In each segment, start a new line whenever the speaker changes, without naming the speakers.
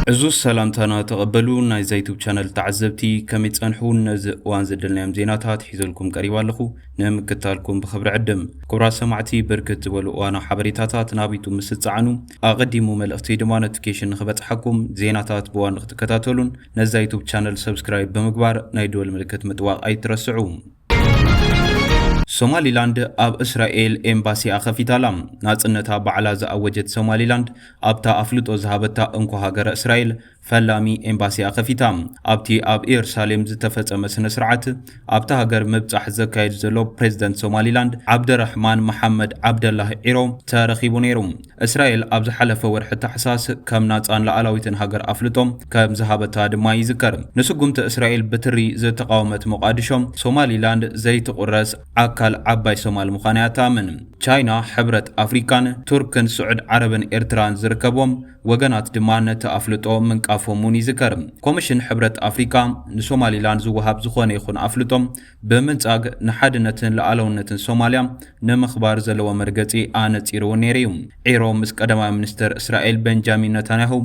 عزوز سلامتنا تقبلوا نايز يوتيوب channel تعزبتي كم يتصنحون نز وان زدلنا يوم زيناتات حيزلكم قريبا لخو نمكتالكم بخبر عدم كبرا سمعتي بركت وانا حبريتاتات نابيتو مستصعنو اقدمو ملأفتي دما نوتيفيكيشن نخبت حكم زيناتات بوان نختكتاتولون نز يوتيوب channel سبسكرايب بمقبار نايدول ملكت متواق اي ترسعوم ሶማሊላንድ ኣብ እስራኤል ኤምባሲ ኣኸፊታላ ናጽነታ ባዕላ ዝኣወጀት ሶማሊላንድ ኣብታ ኣፍልጦ ዝሃበታ እንኳ ሃገረ እስራኤል ፈላሚ ኤምባሲ ኣኸፊታ ኣብቲ ኣብ ኢየሩሳሌም ዝተፈጸመ ስነ ስርዓት ኣብታ ሃገር ምብጻሕ ዘካየድ ዘሎ ፕሬዝደንት ሶማሊላንድ ዓብደረሕማን መሐመድ ዓብደላህ ዒሮ ተረኺቡ ነይሩ እስራኤል ኣብ ዝሓለፈ ወርሒ ታሕሳስ ከም ናጻን ላዕላዊትን ሃገር ኣፍልጦም ከም ዝሃበታ ድማ ይዝከር ንስጉምቲ እስራኤል ብትሪ ዝተቃወመት ሞቃዲሾ ሶማሊላንድ ዘይትቁረስ አካል አባይ ሶማል ሙኻንያ ታምን ቻይና ሕብረት አፍሪካን ቱርክን ስዑድ ዓረብን ኤርትራን ዝርከቦም ወገናት ድማ ነቲ ኣፍልጦ ምንቃፎሙን ይዝከር ኮሚሽን ሕብረት አፍሪካ ንሶማሊላንድ ዝወሃብ ዝኾነ ይኹን ኣፍልጦም ብምንጻግ ንሓድነትን ላዕላውነትን ሶማልያ ንምኽባር ዘለዎ መርገጺ ኣነጺሩ ነይሩ ዒሮ ምስ ቀዳማይ ሚኒስትር እስራኤል ቤንጃሚን ነታንያሁ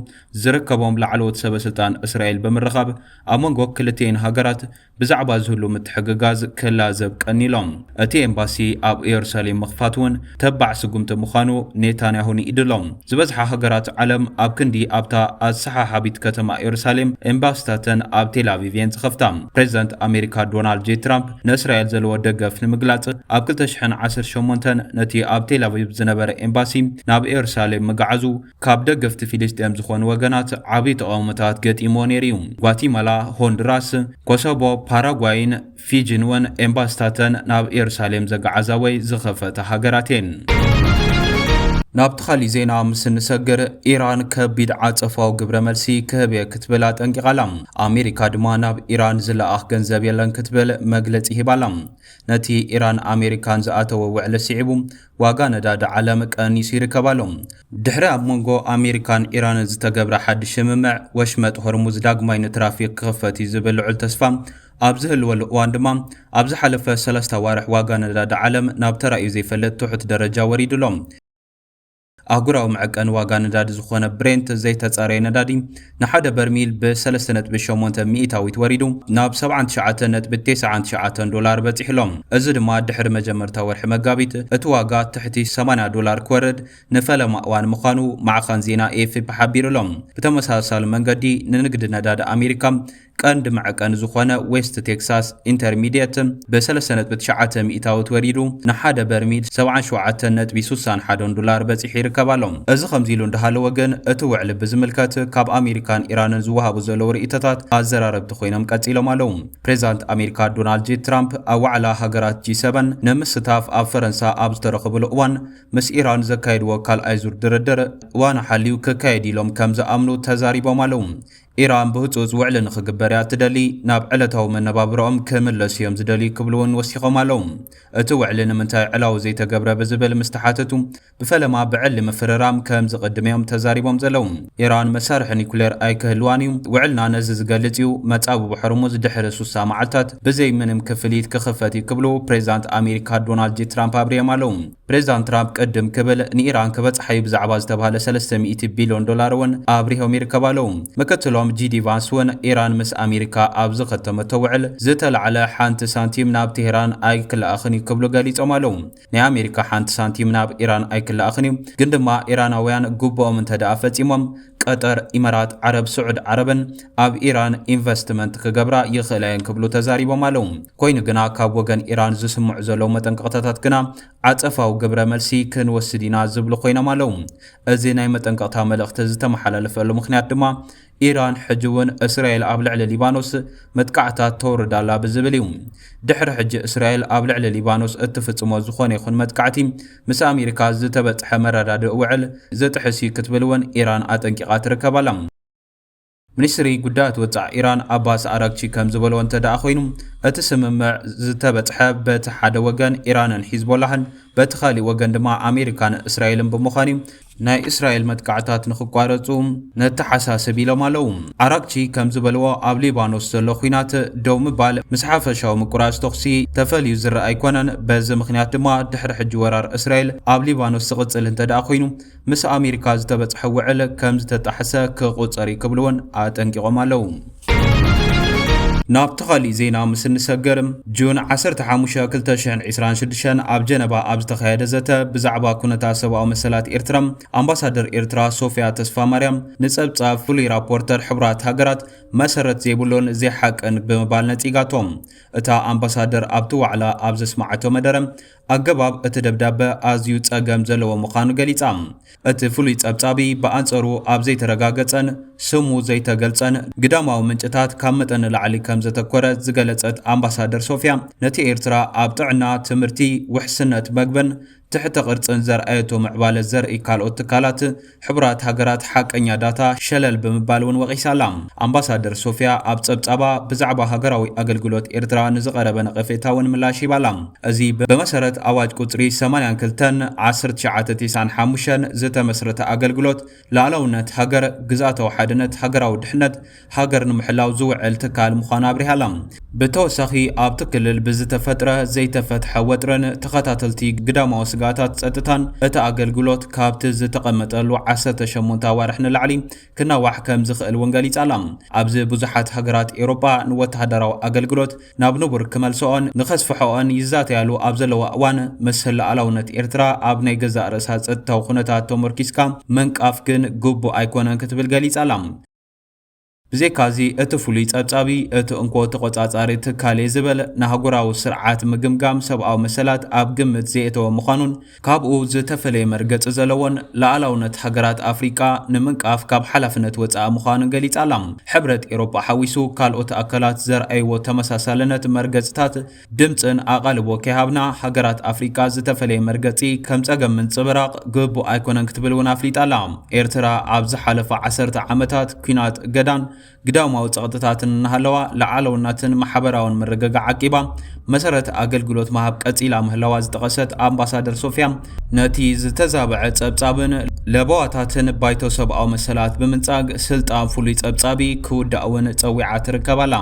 ዝርከቦም ላዕለዎት ሰበስልጣን እስራኤል ብምርኻብ ኣብ መንጎ ክልቴን ሃገራት ብዛዕባ ዝህሉ ምትሕግጋዝ ክላዘብ ቀኒሎም እቲ ኤምባሲ ኣብ ኢየሩሳሌም መኽፋትውን ተባዕ ስጉምቲ ምዃኑ ኔታንያሁን ይድሎም ዝበዝሓ ሃገራት ዓለም ኣብ ክንዲ ኣብታ ኣሰሓሓቢት ከተማ ኢየሩሳሌም ኤምባሲታትን ኣብ ቴል ኣቪቭን ዝኸፍታ ፕሬዝደንት ኣሜሪካ ዶናልድ ጄ ትራምፕ ንእስራኤል ዘለዎ ደገፍ ንምግላጽ ኣብ 2018 ነቲ ኣብ ቴል ኣቪቭ ዝነበረ ኤምባሲ ናብ ኢየሩሳሌም መጋዓዙ ካብ ደገፍቲ ፊልስጤም ዝኾኑ ወገናት ዓብዪ ተቃውሞታት ገጢሞ ነይሩ ጓቲማላ ሆንዱራስ ኮሶቮ ፓራጓይን ፊጂን ውን ኤምባሲታትን ናብ ኢየሩሳሌም ዘጋዓዛ ወይ ዝኸፈተ ሃገራትን ናብቲ ኻሊ ዜና ምስ ንሰግር ኢራን ከቢድ ዓጸፋዊ ግብረ መልሲ ክህብየ ክትብል ጠንቂቓላ ኣሜሪካ ድማ ናብ ኢራን ዝለኣኽ ገንዘብ የለን ክትብል መግለጺ ሂባላ ነቲ ኢራን ኣሜሪካን ዝኣተወ ውዕለ ስዒቡ ዋጋ ነዳዲ ዓለም ቀኒሱ ይርከባሎ ድሕሪ ኣብ መንጎ ኣሜሪካን ኢራንን ዝተገብረ ሓድሽ ስምምዕ ወሽመጥ ሆርሙዝ ዳግማይ ንትራፊክ ክኽፈት እዩ ዝብል ልዑል ተስፋ ኣብ ዝህልወሉ እዋን ድማ ኣብ ዝሓለፈ 3 ዋርሕ ዋጋ ነዳዲ ዓለም ናብ ተራእዩ ዘይፈለጥ ትሑት ደረጃ ወሪዱሎም ኣህጉራዊ መዐቀን ዋጋ ነዳዲ ዝኾነ ብሬንት ዘይተጻረየ ነዳዲ ንሓደ በርሚል ብ3.8 ሚእታዊት ወሪዱ ናብ $79.99 ዶላር በፂሕሎም እዚ ድማ ድሕሪ መጀመርታ ወርሒ መጋቢት እቲ ዋጋ ትሕቲ $80 ክወርድ ንፈለማ እዋን ምዃኑ ማዕኸን ዜና ኤኤፍፒ ሓቢሩሎም ብተመሳሳሊ መንገዲ ንንግዲ ነዳዲ ኣሜሪካ ቀንዲ መዐቀን ዝኾነ ዌስት ቴክሳስ ኢንተርሚዲየት ብ3.9 ሚእታዊት ወሪዱ ንሓደ በርሚል $77.61 ዶላር በፂሑ ይርከባሎም እዚ ከምዚ ኢሉ እንዳሃለወ ግን እቲ ውዕሊ ብዝምልከት ካብ ኣሜሪካን ኢራንን ዝወሃቡ ዘለዉ ርእይቶታት ኣዘራረብቲ ኮይኖም ቀፂሎም ኣለው ፕሬዝዳንት ኣሜሪካ ዶናልድ ጄ ትራምፕ ኣብ ዋዕላ ሃገራት G7 ንምስታፍ ኣብ ፈረንሳ ኣብ ዝተረኸብሉ እዋን ምስ ኢራን ዘካየድዎ ካልኣይ ዙር ድርድር እዋን ሓልዩ ክካየድ ኢሎም ከም ዝኣምኑ ተዛሪቦም ኣለው ኢራን ብህፁፅ ውዕሊ ንኽግበር እያ ትደሊ ናብ ዕለታዊ መነባብሮኦም ክምለሱ እዮም ዝደሊ ክብልውን ወሲኾም ኣለው እቲ ውዕሊ ንምንታይ ዕላው ዘይተገብረ ብዝብል ምስተሓተቱ ብፈለማ ብዕሊ ምፍርራም ከም ዝቕድም እዮም ተዛሪቦም ዘለው ኢራን መሳርሒ ኒኩሌር ኣይክህልዋን እዩ ውዕልና ነዚ ዝገልጽ እዩ መጻብቡ ሕርሙዝ ድሕሪ 60 መዓልታት ብዘይ ምንም ክፍሊት ክኽፈት እዩ ክብሉ ፕሬዝዳንት ኣሜሪካ ዶናልድ ጄ ትራምፕ ኣብርዮም ኣለው ፕሬዝዳንት ትራምፕ ቅድም ክብል ንኢራን ክበጽሓዩ ብዛዕባ ዝተባሃለ $300 ቢልዮን ውን ኣብሪሆም ይርከቡ ኣለው ምክትሎም ጂዲ ቫንስ ውን ኢራን ምስ ኣሜሪካ ኣብ ዝኸተመቶ ውዕል ዝተላዕለ ሓንቲ ሳንቲም ናብ ቴሄራን ኣይክለኣኽን ክብሉ ገሊጾም ኣለው ናይ ኣሜሪካ ሓንቲ ሳንቲም ናብ ኢራን ኣይክለኣኽን ግን ድማ ኢራናውያን ግቦኦም እንተደኣ ፈጺሞም ቀጠር ኢማራት ዓረብ ስዑድ ዓረብን ኣብ ኢራን ኢንቨስትመንት ክገብራ ይኽእላየን ክብሉ ተዛሪቦም ኣለው ኮይኑ ግና ካብ ወገን ኢራን ዝስምዑ ዘለዉ መጠንቀቕታታት ግና ዓጸፋዊ ግብረ መልሲ ክንወስድ ኢና ዝብሉ ኮይኖም ኣለው እዚ ናይ መጠንቀቕታ መልእኽቲ ዝተመሓላለፈሉ ምኽንያት ድማ ኢራን ሕጂ እውን እስራኤል ኣብ ልዕሊ ሊባኖስ መጥቃዕታት ተወርዳላ ብዝብል እዩ ድሕሪ ሕጂ እስራኤል ኣብ ልዕሊ ሊባኖስ እትፍጽሞ ዝኾነ ይኹን መጥቃዕቲ ምስ ኣሜሪካ ዝተበጽሐ መረዳድእ ውዕል ዘጥሕሲ ክትብል እውን ኢራን ኣጠንቂቓ ትርከባላ ሚኒስትሪ ጉዳያት ወጻኢ ኢራን ኣባስ ኣራግቺ ከም ዝበሎ እንተደኣ ኮይኑ እቲ ስምምዕ ዝተበጽሐ በቲ ሓደ ወገን ኢራንን ሒዝቦላህን በቲ ካልእ ወገን ድማ ኣሜሪካን እስራኤልን ብምዃኑ ናይ እስራኤል መጥቃዕታት ንኽቋረጹ ነተሓሳስብ ኢሎም ኣለዉ። ዓራቅቺ ከም ዝበልዎ ኣብ ሊባኖስ ዘሎ ኩናት ደው ምባል ምስ ሓፈሻዊ ምቁራጽ ተኽሲ ተፈልዩ ዝረአ ኣይኮነን። በዚ ምኽንያት ድማ ድሕሪ ሕጂ ወራር እስራኤል ኣብ ሊባኖስ ዝቕጽል እንተደኣ ኮይኑ ምስ ኣሜሪካ ዝተበጽሐ ውዕል ከም ዝተጣሕሰ ክቝጸር ክብልውን ኣጠንቂቖም ኣለዉ። ናብ ተኻሊእ ዜና ምስ ንሰገር ጁን 15 2026 ኣብ ጀነባ ኣብ ዝተኻየደ ዘተ ብዛዕባ ኩነታት ሰብኣዊ መሰላት ኤርትራ ኣምባሳደር ኤርትራ ሶፊያ ተስፋ ማርያም ንጸብጻብ ፍሉይ ራፖርተር ሕቡራት ሃገራት መሰረት ዘይብሎን ዘይሓቅን ብምባል ነጺጋቶም። እታ ኣምባሳደር ኣብቲ ዋዕላ ኣብ ዘስማዓቶ መደረ ኣገባብ እቲ ደብዳበ ኣዝዩ ጸገም ዘለዎ ምዃኑ ገሊጻ። እቲ ፍሉይ ጸብጻቢ ብኣንጸሩ ኣብ ዘይተረጋገጸን ስሙ ዘይተገልጸን ግዳማዊ ምንጭታት ካብ መጠን ላዕሊ ከም ዘተኮረ ዝገለጸት ኣምባሳደር ሶፊያ ነቲ ኤርትራ ኣብ ጥዕና ትምህርቲ ውሕስነት መግበን ትሕተ ቅርጽን ዘርአየቶ ምዕባለ ዘርኢ ካልኦት ትካላት ሕቡራት ሃገራት ሓቀኛ ዳታ ሸለል ብምባል እውን ወቒሳላ። ኣምባሳደር ሶፊያ ኣብ ጸብጻባ ብዛዕባ ሃገራዊ ኣገልግሎት ኤርትራ ንዝቐረበ ነቐፌታ እውን ምላሽ ይባላ። እዚ ብመሰረት ኣዋጅ ቁጽሪ 82/1995 ዝተመስረተ ኣገልግሎት ላዕለውነት ሃገር፣ ግዛታዊ ሓድነት፣ ሃገራዊ ድሕነት፣ ሃገር ንምሕላው ዝውዕል ትካል ምዃኑ ኣብሪሃላ። ብተወሳኺ ኣብቲ ክልል ብዝተፈጥረ ዘይተፈትሐ ወጥረን ተኸታተልቲ ግዳማዊ ስጋታት ጸጥታን እቲ ኣገልግሎት ካብቲ ዝተቐመጠሉ 18 ኣዋርሕ ንላዕሊ ክናዋሕ ከም ዝኽእል እውን ገሊጻላ። ኣብዚ ብዙሓት ሃገራት ኤውሮጳ ንወተሃደራዊ ኣገልግሎት ናብ ንቡር ክመልስኦን ንኸስፍሖኦን ይዛተያሉ ኣብ ዘለዋ እዋን ምስ ሉኣላውነት ኤርትራ ኣብ ናይ ገዛእ ርእሳ ጸጥታዊ ኩነታት ተመርኪስካ መንቃፍ ግን ግቡእ ኣይኮነን ክትብል ገሊጻላ። ብዘይካዚ እቲ ፍሉይ ጸብጻቢ እቲ እንኮ ተቖጻጻሪ ትካል ዝብል ንሃገራዊ ስርዓት ምግምጋም ሰብኣዊ መሰላት ኣብ ግምት ዘእተወ ምዃኑን ካብኡ ዝተፈለየ መርገጽ ዘለዎን ላዕላውነት ሃገራት ኣፍሪቃ ንምንቃፍ ካብ ሓላፍነት ወፃኢ ምዃኑን ገሊጻላ። ሕብረት ኤውሮጳ ሓዊሱ ካልኦት ኣካላት ዘርአይዎ ተመሳሳልነት መርገጽታት ድምፅን ኣቓልቦ ከይሃብና ሃገራት ኣፍሪቃ ዝተፈለየ መርገጺ ከም ጸገም ምንጽብራቕ ግቡእ ኣይኮነን ክትብል እውን ኣፍሊጣላ። ኤርትራ ኣብ ዝሓለፈ 10 ዓመታት ኩናት ገዳን ግዳማዊ ጸቕጥታትን እናሃለዋ ላዕለውነትን ማሕበራውን ምርግጋዕ ዓቂባ መሰረት ኣገልግሎት መሃብ ቀጺላ ምህላዋ ዝጠቐሰት ኣምባሳደር ሶፊያ ነቲ ዝተዛብዐ ጸብጻብን ለበዋታትን ባይቶ ሰብኣዊ መሰላት ብምንጻግ ስልጣን ፍሉይ ጸብጻቢ ክውዳእ እውን ጸዊዓ ትርከባላ።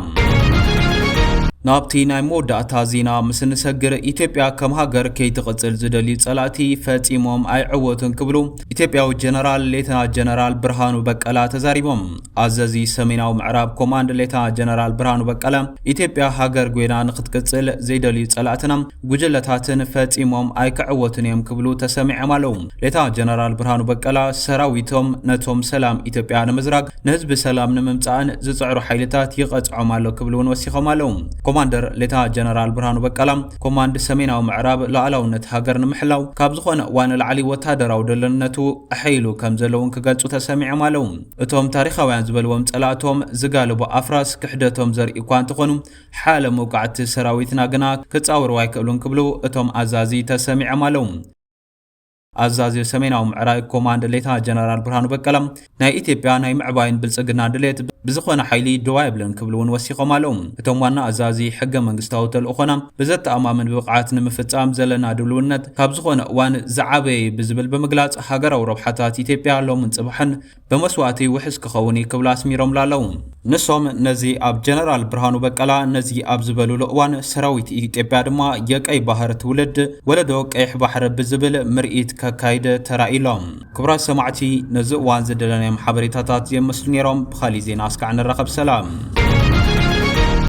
ናብቲ ናይ መወዳእታ ዜና ምስ ንሰግር ኢትዮጵያ ከም ሃገር ከይትቕጽል ዝደልዩ ጸላእቲ ፈጺሞም ኣይዕወቱን ክብሉ ኢትዮጵያዊ ጀነራል ሌተናንት ጀነራል ብርሃኑ በቀላ ተዛሪቦም። ኣዘዚ ሰሜናዊ ምዕራብ ኮማንድ ሌተናንት ጀነራል ብርሃኑ በቀላ ኢትዮጵያ ሃገር ጎይና ንኽትቅጽል ዘይደልዩ ጸላእትና ጉጅለታትን ፈጺሞም ኣይክዕወቱን እዮም ክብሉ ተሰሚዖም ኣለዉ። ሌተናንት ጀነራል ብርሃኑ በቀላ ሰራዊቶም ነቶም ሰላም ኢትዮጵያ ንምዝራግ ንህዝቢ ሰላም ንምምጻእን ዝጽዕሩ ሓይልታት ይቐጽዖም ኣሎ ክብሉ እውን ወሲኾም ኣለዉ። ኮማንደር ሌተናንት ጀነራል ብርሃኑ በቀላ ኮማንድ ሰሜናዊ ምዕራብ ሉኣላውነት ሃገር ንምሕላው ካብ ዝኾነ እዋን ላዕሊ ወተሃደራዊ ድልነቱ ኣሕይሉ ከም ዘለውን ክገልጹ ተሰሚዖም ኣለዉ። እቶም ታሪኻውያን ዝበልዎም ጸላእቶም ዝጋልቡ ኣፍራስ ክሕደቶም ዘርኢ እኳ እንተኾኑ ሓለ መውቃዕቲ ሰራዊትና ግና ክጻወሩ ኣይክእሉን ክብሉ እቶም ኣዛዚ ተሰሚዖም ኣለዉ። ኣዛዚ ሰሜናዊ ምዕራብ ኮማንድ ሌተናንት ጀነራል ብርሃኑ በቀላ ናይ ኢትዮጵያ ናይ ምዕባይን ብልጽግና ድሌት ብዝኾነ ሓይሊ ደዋ ይብለን ክብሉ እውን ወሲኾም ኣለዉ። እቶም ዋና ኣዛዚ ሕገ መንግስታዊ ተልእኾና ብዘተኣማምን ብብቕዓት ንምፍጻም ዘለና ድልውነት ካብ ዝኾነ እዋን ዝዓበየ ብዝብል ብምግላጽ ሃገራዊ ረብሓታት ኢትዮጵያ ሎምን ጽባሕን ብመስዋእቲ ውሕስ ክኸውን ክብሉ ኣስሚሮም ኣለዉ። ንሶም ነዚ ኣብ ጀነራል ብርሃኑ በቀላ ነዚ ኣብ ዝበሉሉ እዋን ሰራዊት ኢትዮጵያ ድማ የቀይ ባህር ትውልድ ወለዶ ቀይሕ ባሕሪ ብዝብል ምርኢት ከካይደ ተራኢሎም። ክቡራት ሰማዕቲ ነዚ እዋን ዝደለናዮም ሓበሬታታት የመስሉ ነይሮም። ብኻሊእ ዜና እስካዕ ንራኸብ። ሰላም።